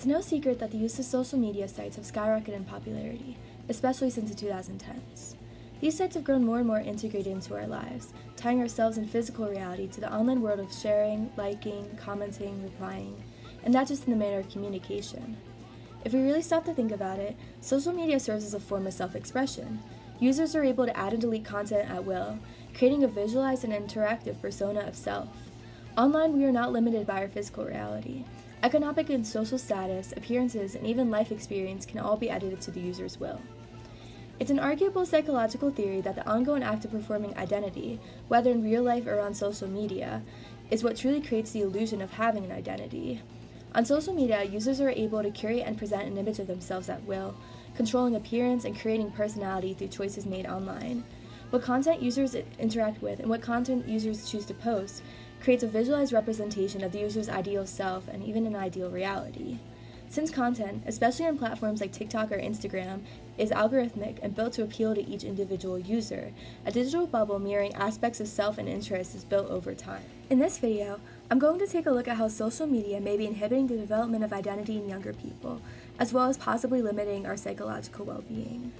It's no secret that the use of social media sites have skyrocketed in popularity, especially since the 2010s. These sites have grown more and more integrated into our lives, tying ourselves in physical reality to the online world of sharing, liking, commenting, replying, and not just in the manner of communication. If we really stop to think about it, social media serves as a form of self-expression. Users are able to add and delete content at will, creating a visualized and interactive persona of self. Online, we are not limited by our physical reality. Economic and social status, appearances, and even life experience can all be edited to the user's will. It's an arguable psychological theory that the ongoing act of performing identity, whether in real life or on social media, is what truly creates the illusion of having an identity. On social media, users are able to curate and present an image of themselves at will, controlling appearance and creating personality through choices made online. What content users interact with and what content users choose to post creates a visualized representation of the user's ideal self and even an ideal reality. Since content, especially on platforms like TikTok or Instagram, is algorithmic and built to appeal to each individual user, a digital bubble mirroring aspects of self and interest is built over time. In this video, I'm going to take a look at how social media may be inhibiting the development of identity in younger people, as well as possibly limiting our psychological well-being.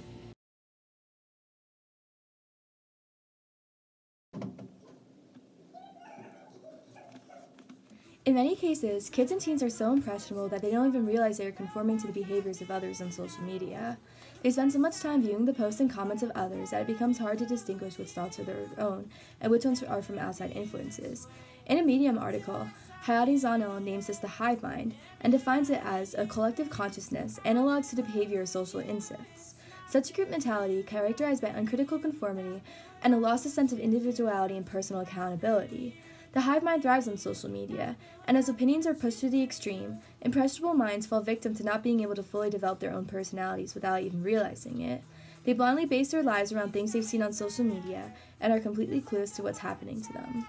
In many cases, kids and teens are so impressionable that they don't even realize they are conforming to the behaviors of others on social media. They spend so much time viewing the posts and comments of others that it becomes hard to distinguish which thoughts are their own and which ones are from outside influences. In a Medium article, Hayati Zanel names this the hive mind and defines it as a collective consciousness analogous to the behavior of social insects. Such a group mentality, characterized by uncritical conformity and a loss of sense of individuality and personal accountability. The hive mind thrives on social media, and as opinions are pushed to the extreme, impressionable minds fall victim to not being able to fully develop their own personalities without even realizing it. They blindly base their lives around things they've seen on social media and are completely clueless to what's happening to them.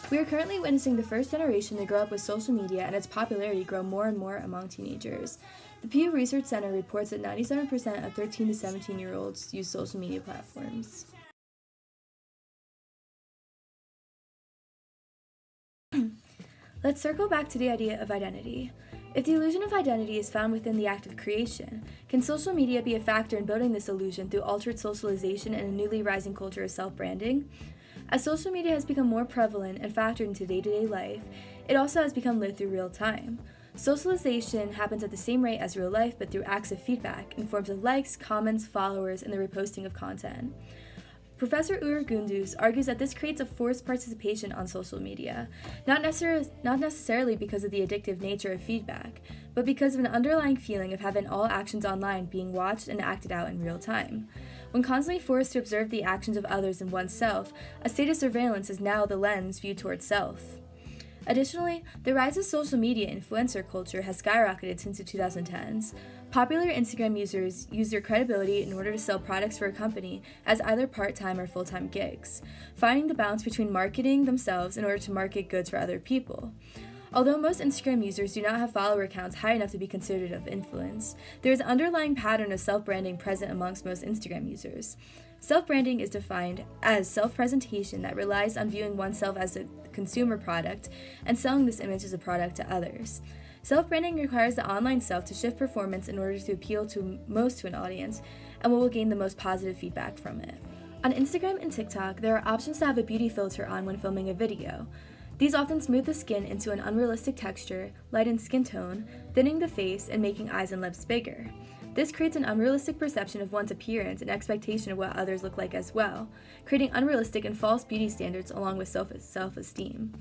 We are currently witnessing the first generation to grow up with social media and its popularity grow more and more among teenagers. The Pew Research Center reports that 97% of 13 to 17-year-olds use social media platforms. Let's circle back to the idea of identity. If the illusion of identity is found within the act of creation, can social media be a factor in building this illusion through altered socialization and a newly rising culture of self-branding? As social media has become more prevalent and factored into day-to-day life, it also has become lived through real time. Socialization happens at the same rate as real life, but through acts of feedback in forms of likes, comments, followers, and the reposting of content. Professor Uğur Gündüz argues that this creates a forced participation on social media, not necessarily because of the addictive nature of feedback, but because of an underlying feeling of having all actions online being watched and acted out in real time. When constantly forced to observe the actions of others and oneself, a state of surveillance is now the lens viewed towards self. Additionally, the rise of social media influencer culture has skyrocketed since the 2010s. Popular Instagram users use their credibility in order to sell products for a company as either part-time or full-time gigs, finding the balance between marketing themselves in order to market goods for other people. Although most Instagram users do not have follower accounts high enough to be considered of influence, there is an underlying pattern of self-branding present amongst most Instagram users. Self-branding is defined as self-presentation that relies on viewing oneself as a consumer product and selling this image as a product to others. Self-branding requires the online self to shift performance in order to appeal to an audience and will gain the most positive feedback from it. On Instagram and TikTok, there are options to have a beauty filter on when filming a video. These often smooth the skin into an unrealistic texture, lighten skin tone, thinning the face, and making eyes and lips bigger. This creates an unrealistic perception of one's appearance and expectation of what others look like as well, creating unrealistic and false beauty standards along with self-esteem.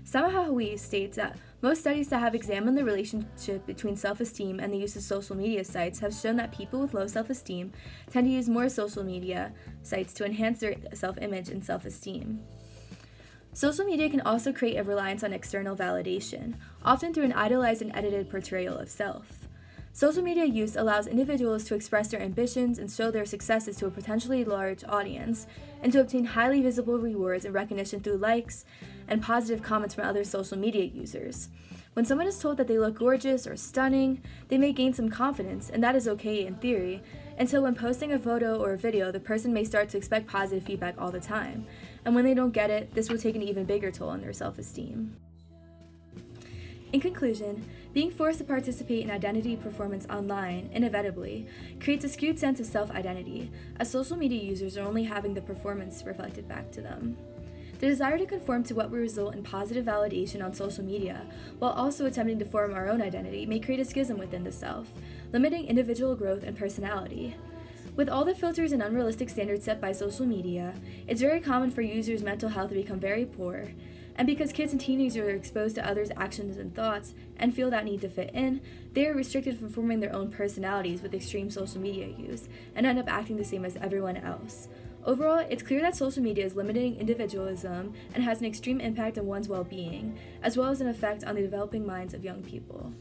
Sama Hawi states that most studies that have examined the relationship between self-esteem and the use of social media sites have shown that people with low self-esteem tend to use more social media sites to enhance their self-image and self-esteem. Social media can also create a reliance on external validation, often through an idealized and edited portrayal of self. Social media use allows individuals to express their ambitions and show their successes to a potentially large audience, and to obtain highly visible rewards and recognition through likes and positive comments from other social media users. When someone is told that they look gorgeous or stunning, they may gain some confidence, and that is okay in theory, until when posting a photo or a video, the person may start to expect positive feedback all the time, and when they don't get it, this will take an even bigger toll on their self-esteem. In conclusion, being forced to participate in identity performance online, inevitably, creates a skewed sense of self-identity, as social media users are only having the performance reflected back to them. The desire to conform to what will result in positive validation on social media, while also attempting to form our own identity, may create a schism within the self, limiting individual growth and personality. With all the filters and unrealistic standards set by social media, it's very common for users' mental health to become very poor, and because kids and teenagers are exposed to others' actions and thoughts and feel that need to fit in, they are restricted from forming their own personalities with extreme social media use and end up acting the same as everyone else. Overall, it's clear that social media is limiting individualism and has an extreme impact on one's well-being, as well as an effect on the developing minds of young people.